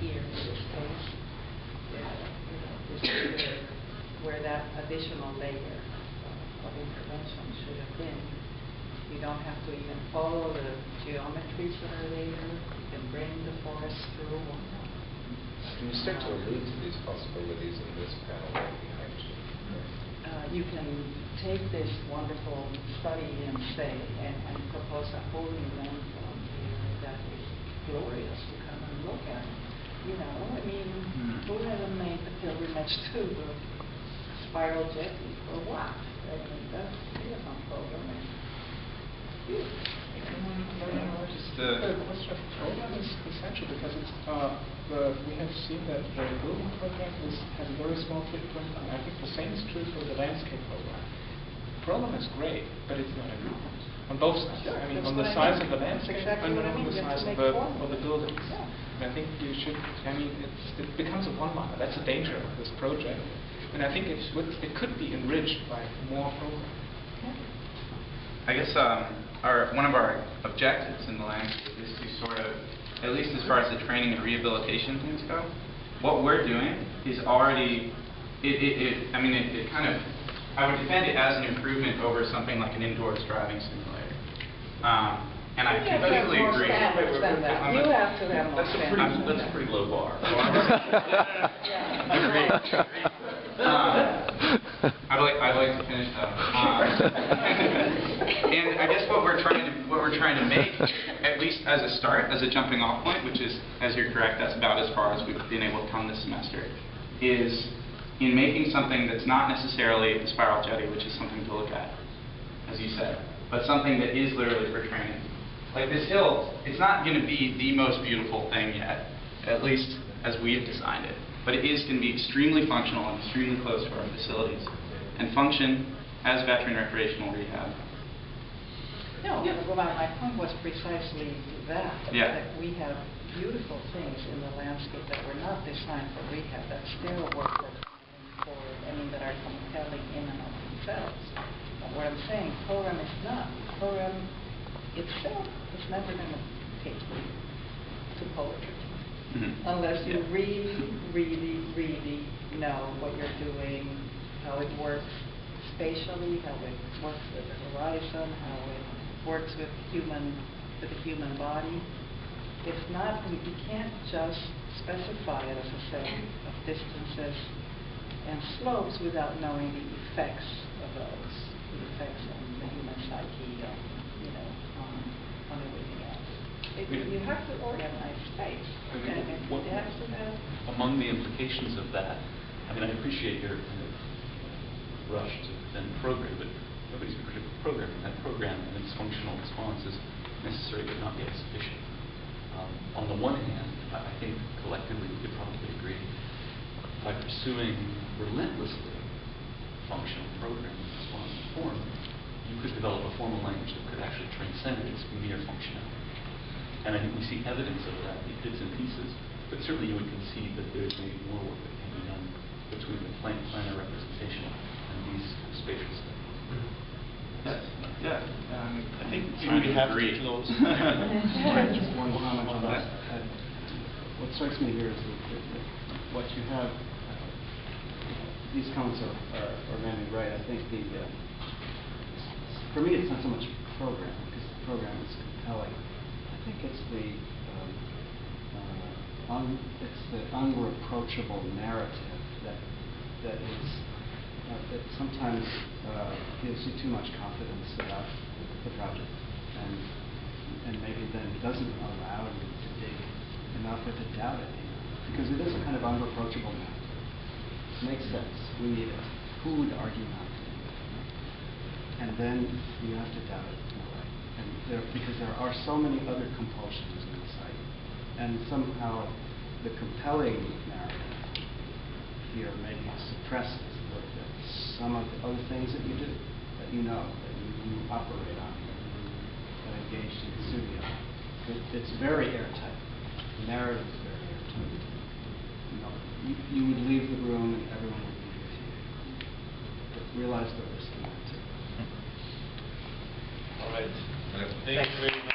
here in this case, is where that additional layer of intervention should have been. You don't have to even follow the geometries that are there. You can bring the forest through. Can you start to allude to these possibilities in this panel right behind you? You can take this wonderful study and say, and propose a whole new landform here that is glorious to come and look at. You know, I mean, who hasn't made the pilgrimage to the spiral jetty for what? I mean, that's on program. The program is essential because it's we have seen that the building program has a very small footprint, and I think the same is true for the landscape program. The program is great, but it's not enough on both sides. Sure, I mean, on the size of the landscape and on the size of the buildings. Yeah. And I think you should. I mean, it becomes a one-liner. That's the danger of this project, and I think it could be enriched by more programs. I guess one of our objectives in the landscape is to sort of, at least as far as the training and rehabilitation things go, what we're doing is already, it kind of, I would defend it as an improvement over something like an indoors driving simulator. And I completely agree. You have to have more standards. That's a pretty low bar. I'd like to finish that. And I guess what we're trying to make, at least as a start, as a jumping off point, which is, as you're correct, that's about as far as we've been able to come this semester, is in making something that's not necessarily the spiral jetty, which is something to look at, as you said, but something that is literally for training. Like this hill, it's not going to be the most beautiful thing yet, at least as we have designed it. But it is going to be extremely functional and extremely close to our facilities, and function as veteran recreational rehab. No, well, my point was precisely that. Yeah. That we have beautiful things in the landscape that were not designed for rehab, that still work for, that are compelling in and of themselves. But what I'm saying, program is not. Program itself is never going to take you to poetry. Unless you really, really, really know what you're doing, how it works spatially, how it works with the horizon, how it works with the human body. It's not, you can't just specify it as a set of distances and slopes without knowing the effects of those, the effects on the human psyche, on everything else. You have to organize space. Among the implications of that, I mean, I appreciate your kind of rush to defend the program, but nobody's been critical of the program, and that program and its functional response is necessary but not yet sufficient. On the one hand, I think collectively we could probably agree by pursuing relentlessly functional program and response form, you could develop a formal language that could actually transcend its mere functionality. And I think we see evidence of that in bits and pieces, but certainly you would concede that there's maybe more work that can be done between the planner representation and these spatial studies. Yeah. I think we have to those. Just one comment on that. What strikes me here is that what you have, these comments are mainly right. I think for me it's not so much program, because the program is compelling. I think it's the unreproachable narrative that sometimes gives you too much confidence about the project, and maybe then doesn't allow you to dig enough or to doubt it enough, because it is a kind of unreproachable narrative. It makes sense. We need it. Who would argue not to? And then you have to doubt it in a way. Because there are so many other compulsions in the site, and somehow the compelling narrative here maybe suppresses some of the other things that you do, that you know, that you operate on, that engaged in the studio. It's very airtight. The narrative is very airtight. You would leave the room and everyone would be with you. But realize the risk in that too. All right. Thank you very much.